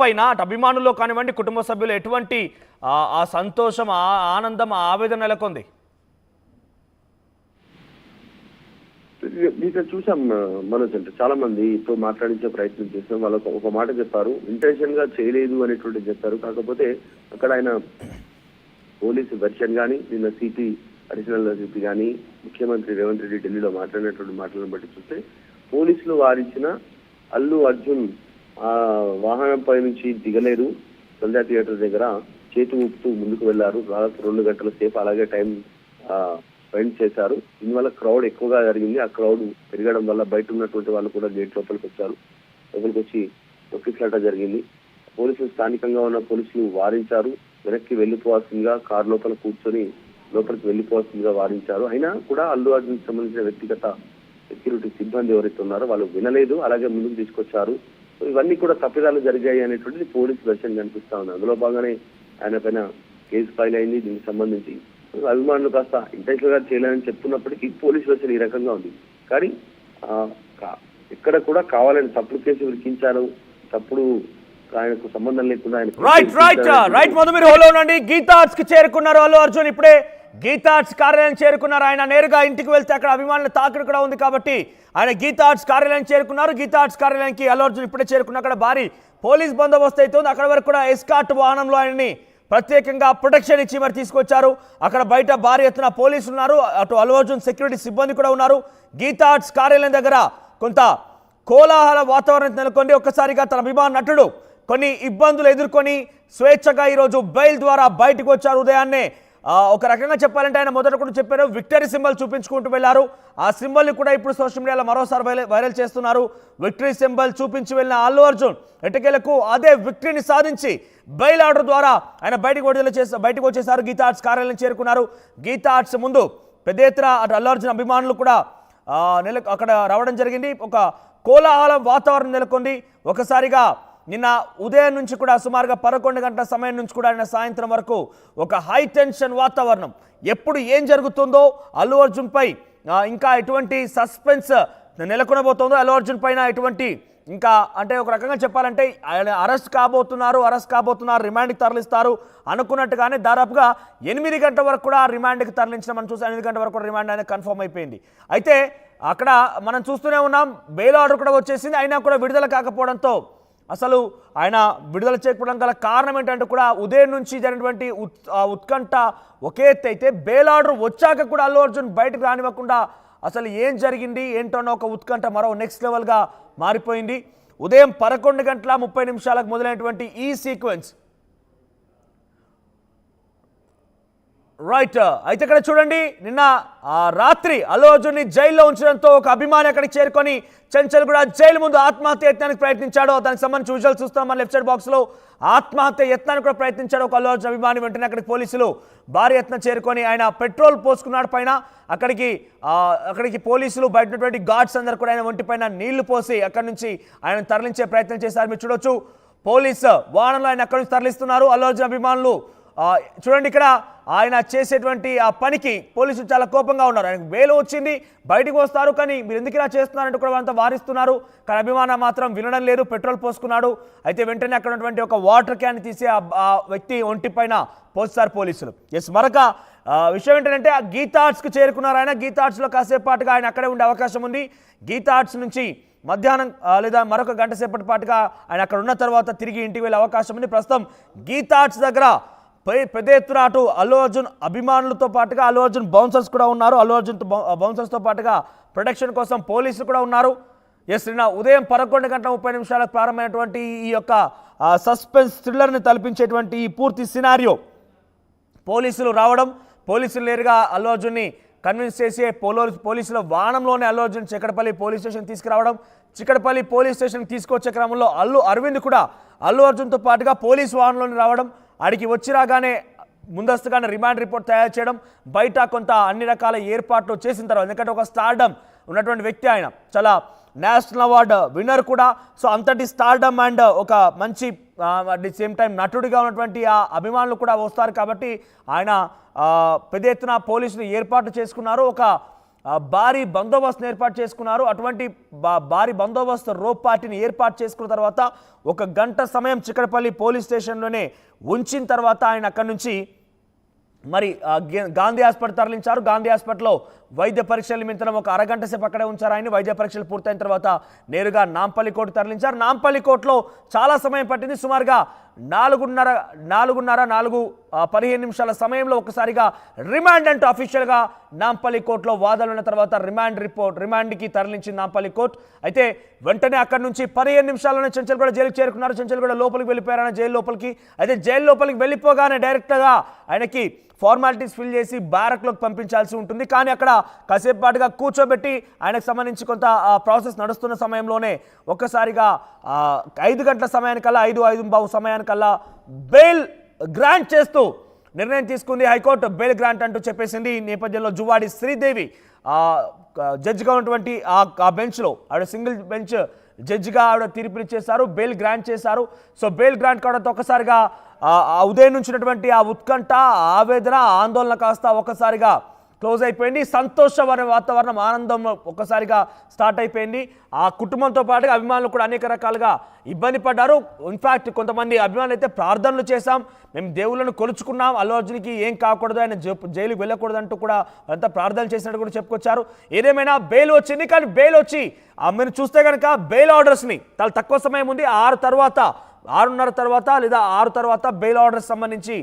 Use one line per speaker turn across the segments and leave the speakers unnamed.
పైన అటు అభిమానుల్లో కానివ్వండి కుటుంబ సభ్యులు ఎటువంటి ఆ సంతోషం ఆ ఆనందం ఆ ఆవేదన నెలకొంది.
మీకు చూసాం మనోజ్, అంటే చాలా మంది ఇప్పుడు మాట్లాడించే ప్రయత్నం చేస్తాం. వాళ్ళకు ఒక మాట చెప్పారు, ఇంటెన్షన్ గా చేయలేదు అనేటువంటి చెప్పారు. కాకపోతే అక్కడ ఆయన పోలీసు వెర్షన్ కానీ నిన్న సిపి అడిషనల్ సిపి కానీ ముఖ్యమంత్రి రేవంత్ రెడ్డి ఢిల్లీలో మాట్లాడినటువంటి మాటలను బట్టి చూస్తే పోలీసులు వారించిన అల్లు అర్జున్ ఆ వాహనంపై నుంచి దిగలేదు, సంధ్యా థియేటర్ దగ్గర చేతి ఊపుతూ ముందుకు వెళ్లారు. దాదాపు 2 గంటల సేపు అలాగే టైం స్పెండ్ చేశారు. దీనివల్ల క్రౌడ్ ఎక్కువగా జరిగింది. ఆ క్రౌడ్ పెరగడం వల్ల బయట ఉన్నటువంటి వాళ్ళు కూడా గేట్ లోపలికి వచ్చారు. లోపలికి వచ్చి తొక్కిసలాట జరిగింది. పోలీసులు స్థానికంగా ఉన్న పోలీసులు వారించారు, వెనక్కి వెళ్లిపోవాల్సిందిగా కారు లోపల కూర్చొని లోపలికి వెళ్లిపోవాల్సిందిగా వారించారు. అయినా కూడా అల్లు అర్జున్ సంబంధించిన వ్యక్తిగత సెక్యూరిటీ సిబ్బంది ఎవరైతే ఉన్నారో వాళ్ళు వినలేదు, అలాగే ముందుకు తీసుకొచ్చారు. ఇవన్నీ కూడా తప్పిదాలు జరిగాయి అనేటువంటిది పోలీసు వెర్షన్ కనిపిస్తా ఉంది. అందులో భాగంగానే ఆయన పైన కేసు ఫైల్ అయింది. దీనికి సంబంధించి అభిమానులు కాస్త ఇంటెన్షన్ గా చేయాలని చెప్తున్నప్పటికీ పోలీసు వెర్షన్ ఈ రకంగా ఉంది. కానీ ఇక్కడ కూడా కావాలని తప్పుడు కేసు విరికించారు, తప్పుడు ఆయనకు సంబంధం లేకుండా
ఆయన గీతా ఆర్ట్స్ కి చేరుకున్నారు అల్లు అర్జున్. ఇప్పుడే గీతా ఆర్ట్స్ కార్యాలయం చేరుకున్నారు. ఆయన నేరుగా ఇంటికి వెళ్తే అక్కడ అభిమానుల తాకిడి కూడా ఉంది కాబట్టి ఆయన గీతా ఆర్ట్స్ కార్యాలయం చేరుకున్నారు. గీతా ఆర్ట్స్ కార్యాలయానికి అల్లు అర్జున్ ఇప్పుడే చేరుకున్న అక్కడ భారీ పోలీస్ బందోబస్తు అవుతుంది. అక్కడ వరకు కూడా ఎస్కార్ట్ వాహనంలో ఆయన్ని ప్రత్యేకంగా ప్రొటెక్షన్ ఇచ్చి మరి తీసుకొచ్చారు. అక్కడ బయట భారీ ఎత్తున పోలీసులు ఉన్నారు, అటు అల్లు అర్జున్ సెక్యూరిటీ సిబ్బంది కూడా ఉన్నారు. గీతా ఆర్ట్స్ కార్యాలయం దగ్గర కొంత కోలాహల వాతావరణం నెలకొంది. ఒక్కసారిగా తన అభిమాన నటుడు కొన్ని ఇబ్బందులు ఎదుర్కొని స్వేచ్ఛగా ఈరోజు బెయిల్ ద్వారా బయటకు వచ్చారు. ఉదయాన్నే ఒక రకంగా చెప్పాలంటే ఆయన మొదట కూడా చెప్పారు, విక్టరీ సింబల్ చూపించుకుంటూ వెళ్ళారు. ఆ సింబల్ని కూడా ఇప్పుడు సోషల్ మీడియాలో మరోసారి వైరల్ చేస్తున్నారు. విక్టరీ సింబల్ చూపించి వెళ్ళిన అల్లు అర్జున్ ఎట్టకేలకు అదే విక్టరీని సాధించి బెయిల్ ఆర్డర్ ద్వారా ఆయన బయటకు వచ్చేసారు. గీతా ఆర్ట్స్ కార్యాలయం చేరుకున్నారు. గీతా ఆర్ట్స్ ముందు పెద్ద ఎత్తున అల్లు అర్జున్ అభిమానులు కూడా అక్కడ రావడం జరిగింది. ఒక కోలాహలం వాతావరణం నెలకొంది. ఒకసారిగా నిన్న ఉదయం నుంచి కూడా సుమారుగా 11 గంటల సమయం నుంచి కూడా నిన్న సాయంత్రం వరకు ఒక హై టెన్షన్ వాతావరణం. ఎప్పుడు ఏం జరుగుతుందో అల్లు అర్జున్ పై ఇంకా ఎటువంటి సస్పెన్స్ నెలకొనబోతుందో, అల్లు అర్జున్ పైన ఎటువంటి ఇంకా అంటే ఒక రకంగా చెప్పాలంటే ఆయన అరెస్ట్ కాబోతున్నారు, రిమాండ్కి తరలిస్తారు అనుకున్నట్టుగానే దాదాపుగా 8 గంటల వరకు కూడా రిమాండ్కి తరలించడం మనం చూసాం. 8 గంటల వరకు కూడా రిమాండ్ అనేది కన్ఫర్మ్ అయిపోయింది. అయితే అక్కడ మనం చూస్తూనే ఉన్నాం, బెయిల్ ఆర్డర్ కూడా వచ్చేసింది. అయినా కూడా విడుదల కాకపోవడంతో అసలు ఆయన విడుదల చేయకపోవడం గల కారణం ఏంటంటే కూడా ఉదయం నుంచి జరిగినటువంటి ఉత్కంఠ ఒకే ఎత్తు అయితే బెయిల్ ఆర్డర్ వచ్చాక కూడా అల్లు అర్జున్ బయటకు రానివ్వకుండా అసలు ఏం జరిగింది ఏంటన్న ఒక ఉత్కంఠ మరో నెక్స్ట్ లెవెల్గా మారిపోయింది. ఉదయం 11:30 మొదలైనటువంటి ఈ సీక్వెన్స్ రైట్. అయితే ఇక్కడ చూడండి, నిన్న రాత్రి అల్లు అర్జున్ని జైల్లో ఉంచడంతో ఒక అభిమాని అక్కడికి చేరుకొని చెంచల్ కూడా జైలు ముందు ఆత్మహత్య యత్నానికి ప్రయత్నించాడు. దానికి సంబంధించి విజువల్ చూస్తున్నాం మన లెఫ్ట్ సైడ్ బాక్స్ లో. ఆత్మహత్య యత్నానికి కూడా ప్రయత్నించాడు ఒక అల్లు అర్జున్ అభిమాని. వెంటనే అక్కడికి పోలీసులు భారీ యత్నం చేరుకొని ఆయన పెట్రోల్ పోసుకున్నాడు పైన. అక్కడికి పోలీసులు బయట ఉన్నటువంటి గార్డ్స్ అందరు కూడా ఆయన ఒంటి పైన నీళ్లు పోసి అక్కడి నుంచి ఆయన తరలించే ప్రయత్నం చేశారు. మీరు చూడొచ్చు, పోలీసు వాహనంలో ఆయన అక్కడి నుంచి తరలిస్తున్నారు. అల్లు అర్జున్ అభిమానులు చూడండి, ఇక్కడ ఆయన చేసేటువంటి ఆ పనికి పోలీసులు చాలా కోపంగా ఉన్నారు. ఆయనకు బెయిల్ వచ్చింది, బయటకు వస్తారు, కానీ మీరు ఎందుకు ఇలా చేస్తున్నారంటే కూడా వాళ్ళంతా వారిస్తున్నారు. కానీ అభిమానం మాత్రం వినడం లేదు, పెట్రోల్ పోసుకున్నాడు. అయితే వెంటనే అక్కడ ఉన్నటువంటి ఒక వాటర్ క్యాన్ తీసి ఆ వ్యక్తి ఒంటి పైన పోస్తారు పోలీసులు. మరొక విషయం ఏంటంటే ఆ గీతా ఆర్ట్స్కి చేరుకున్నారు ఆయన. గీతా ఆర్ట్స్లో కాసేపు పాటుగా ఆయన అక్కడే ఉండే అవకాశం ఉంది. గీతా ఆర్ట్స్ నుంచి మధ్యాహ్నం లేదా మరొక గంట సేపటి పాటుగా ఆయన అక్కడ ఉన్న తర్వాత తిరిగి ఇంటికి వెళ్ళే అవకాశం ఉంది. ప్రస్తుతం గీతా ఆర్ట్స్ దగ్గర పెద్ద ఎత్తున అటు అల్లు అర్జున్ అభిమానులతో పాటుగా అల్లు అర్జున్ బౌన్సర్స్ కూడా ఉన్నారు. అల్లు అర్జున్ బౌన్సర్స్తో పాటుగా ప్రొటెక్షన్ కోసం పోలీసులు కూడా ఉన్నారు. నిన్న ఉదయం 11:30 ప్రారంభమైనటువంటి ఈ యొక్క సస్పెన్స్ థ్రిల్లర్ని తలపించేటువంటి ఈ పూర్తి సినారియో పోలీసులు రావడం, పోలీసులు నేరుగా అల్లు అర్జున్ని కన్విన్స్ చేసి పోలీసుల వాహనంలోనే అల్లు అర్జున్ చిక్కడపల్లి పోలీస్ స్టేషన్ తీసుకురావడం. చిక్కడపల్లి పోలీస్ స్టేషన్కి తీసుకొచ్చే క్రమంలో అల్లు అరవింద్ కూడా అల్లు అర్జున్తో పాటుగా పోలీసు వాహనంలోనే రావడం, ఆడికి వచ్చి రాగానే ముందస్తుగానే రిమాండ్ రిపోర్ట్ తయారు చేయడం, బయట కొంత అన్ని రకాల ఏర్పాట్లు చేసిన తర్వాత, ఎందుకంటే ఒక స్టార్డమ్ ఉన్నటువంటి వ్యక్తి ఆయన, చాలా నేషనల్ అవార్డు విన్నర్ కూడా. సో అంతటి స్టార్డమ్ అండ్ ఒక మంచి అట్ ది సేమ్ టైం నటుడిగా ఉన్నటువంటి ఆ అభిమానులు కూడా వస్తారు కాబట్టి ఆయన పెద్ద ఎత్తున పోలీసులు ఏర్పాటు చేసుకున్నారు. ఒక భారీ బందోబస్తును ఏర్పాటు చేసుకున్నారు. అటువంటి భారీ బందోబస్తు రోప్ పార్టీని ఏర్పాటు చేసుకున్న తర్వాత 1 గంట సమయం చిక్కడపల్లి పోలీస్ స్టేషన్లోనే ఉంచిన తర్వాత ఆయన అక్కడి నుంచి మరి గాంధీ హాస్పిటల్ తరలించారు. గాంధీ హాస్పిటల్లో వైద్య పరీక్షల నిమిత్తం ఒక అరగంట సేపు అక్కడే ఉంచారు. ఆయన వైద్య పరీక్షలు పూర్తయిన తర్వాత నేరుగా నాంపల్లి కోర్టు తరలించారు. నాంపల్లి కోర్టులో చాలా సమయం పట్టింది. సుమారుగా 4:15 సమయంలో ఒకసారిగా రిమాండ్ అంటూ అఫీషియల్గా నాంపల్లి కోర్టులో వాదనలు ఉన్న తర్వాత రిమాండ్కి తరలించింది నాంపల్లి కోర్టు. అయితే వెంటనే అక్కడి నుంచి 15 నిమిషాల్లోనే చెంచల్గూడ జైలుకి చేరుకున్నారు. చెంచల్గూడ లోపలికి వెళ్ళిపోయారు జైలు లోపలికి. అయితే జైలు లోపలికి వెళ్ళిపోగానే డైరెక్ట్గా ఆయనకి ఫార్మాలిటీస్ ఫిల్ చేసి బ్యారక్లోకి పంపించాల్సి ఉంటుంది. కానీ అక్కడ కాసేపు పాటుగా కూర్చోబెట్టి ఆయనకు సంబంధించి కొంత ప్రాసెస్ నడుస్తున్న సమయంలోనే ఒక్కసారిగా 5 గంటల సమయానికల్లా 5:05 సమయానికల్లా బెయిల్ గ్రాంట్ చేస్తూ నిర్ణయం తీసుకుంది హైకోర్టు. బెయిల్ గ్రాంట్ అంటూ చెప్పేసింది. ఈ నేపథ్యంలో జువాడి శ్రీదేవి జడ్జిగా ఉన్నటువంటి ఆ బెంచ్లో ఆవిడ సింగిల్ బెంచ్ జడ్జిగా ఆవిడ తీర్పునిచ్చేశారు. బెయిల్ గ్రాంట్ చేశారు. సో బెయిల్ గ్రాంట్ కావడంతో ఒక్కసారిగా ఉదయం నుంచినటువంటి ఆ ఉత్కంఠ, ఆవేదన, ఆందోళన కాస్త ఒక్కసారిగా క్లోజ్ అయిపోయింది. సంతోషమైన వాతావరణం, ఆనందం ఒక్కసారిగా స్టార్ట్ అయిపోయింది. ఆ కుటుంబంతో పాటుగా అభిమానులు కూడా అనేక రకాలుగా ఇబ్బంది పడ్డారు. ఇన్ఫ్యాక్ట్ కొంతమంది అభిమానులు అయితే ప్రార్థనలు చేశాం, మేము దేవుళ్ళను కొలుచుకున్నాం, అల్లు అర్జున్కి ఏం కాకూడదు, ఆయన జైలుకి వెళ్ళకూడదు అంటూ కూడా అంతా ప్రార్థనలు చేసినట్టు కూడా చెప్పుకొచ్చారు. ఏదేమైనా బెయిల్ వచ్చింది. కానీ బెయిల్ వచ్చి మీరు చూస్తే కనుక బెయిల్ ఆర్డర్స్ని చాలా తక్కువ సమయం ఉంది. 6:30 తర్వాత లేదా 6 తర్వాత బెయిల్ ఆర్డర్స్ సంబంధించి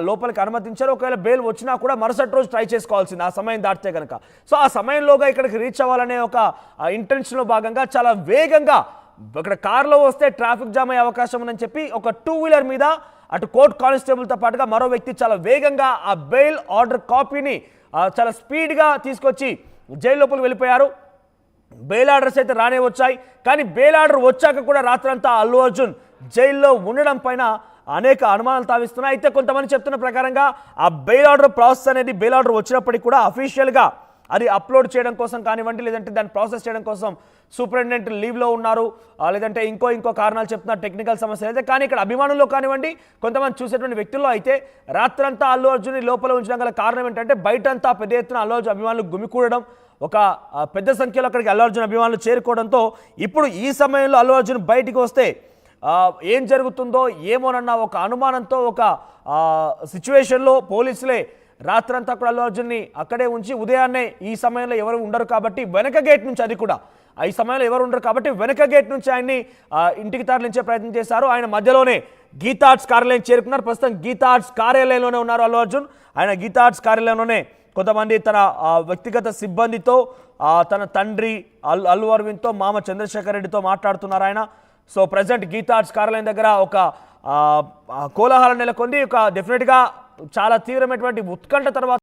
లోపలికి అనుమతించారు. ఒకవేళ బెయిల్ వచ్చినా కూడా మరుసటి రోజు ట్రై చేసుకోవాల్సింది ఆ సమయం దాటితే కనుక. సో ఆ సమయంలోగా ఇక్కడికి రీచ్ అవ్వాలనే ఒక ఇంటెన్షన్లో భాగంగా చాలా వేగంగా ఇక్కడ కారులో వస్తే ట్రాఫిక్ జామ్ అయ్యే అవకాశం ఉందని చెప్పి ఒక 2 వీలర్ మీద అటు కోర్టు కానిస్టేబుల్తో పాటుగా మరో వ్యక్తి చాలా వేగంగా ఆ బెయిల్ ఆర్డర్ కాపీని చాలా స్పీడ్గా తీసుకొచ్చి జైలు లోపలికి వెళ్ళిపోయారు. బెయిల్ ఆర్డర్స్ అయితే రానే వచ్చాయి. కానీ బెయిల్ ఆర్డర్ వచ్చాక కూడా రాత్రంతా అల్లు అర్జున్ జైల్లో ఉండడం పైన అనేక అనుమానాలు తావిస్తున్నాయి. అయితే కొంతమంది చెప్తున్న ప్రకారంగా ఆ బెయిల్ ఆర్డర్ ప్రాసెస్ అనేది బెయిల్ ఆర్డర్ వచ్చినప్పటికీ కూడా అఫీషియల్గా అది అప్లోడ్ చేయడం కోసం కానివ్వండి, లేదంటే దాన్ని ప్రాసెస్ చేయడం కోసం సూపరింటెండెంట్ లీవ్లో ఉన్నారు, లేదంటే ఇంకో కారణాలు చెప్తున్నారు, టెక్నికల్ సమస్యలు అయితే. కానీ ఇక్కడ అభిమానుల్లో కానివ్వండి, కొంతమంది చూసేటువంటి వ్యక్తుల్లో అయితే రాత్రంతా అల్లు అర్జున్ని లోపల ఉంచడం గల కారణం ఏంటంటే బయటంతా పెద్ద ఎత్తున అల్లు అర్జున్ అభిమానులు గుమికూడడం, ఒక పెద్ద సంఖ్యలో అక్కడికి అల్లు అర్జున్ అభిమానులు చేరుకోవడంతో ఇప్పుడు ఈ సమయంలో అల్లు అర్జున్ బయటికి వస్తే ఏం జరుగుతుందో ఏమోనన్న ఒక అనుమానంతో ఒక సిచ్యువేషన్లో పోలీసులే రాత్రంతా కూడా అల్లు అర్జున్ని అక్కడే ఉంచి ఉదయాన్నే ఈ సమయంలో ఎవరు ఉండరు కాబట్టి వెనక గేట్ నుంచి, అది కూడా ఈ సమయంలో ఎవరు ఉండరు కాబట్టి వెనక గేట్ నుంచి ఆయన్ని ఇంటికి తరలించే ప్రయత్నం చేశారు. ఆయన మధ్యలోనే గీతా ఆర్ట్స్ కార్యాలయం చేరుకున్నారు. ప్రస్తుతం గీతా ఆర్ట్స్ కార్యాలయంలోనే ఉన్నారు అల్లు అర్జున్. ఆయన గీతా ఆర్ట్స్ కార్యాలయంలోనే కొంతమంది తన వ్యక్తిగత సిబ్బందితో, తన తండ్రి అల్లు అరవింద్తో, మామ చంద్రశేఖర్ రెడ్డితో మాట్లాడుతున్నారు ఆయన. సో ప్రజెంట్ గీతా ఆర్ట్స్ కార్యాలయం దగ్గర ఒక కోలాహలం నెలకొంది. ఒక డెఫినెట్గా చాలా తీవ్రమైనటువంటి ఉత్కంఠ తర్వాత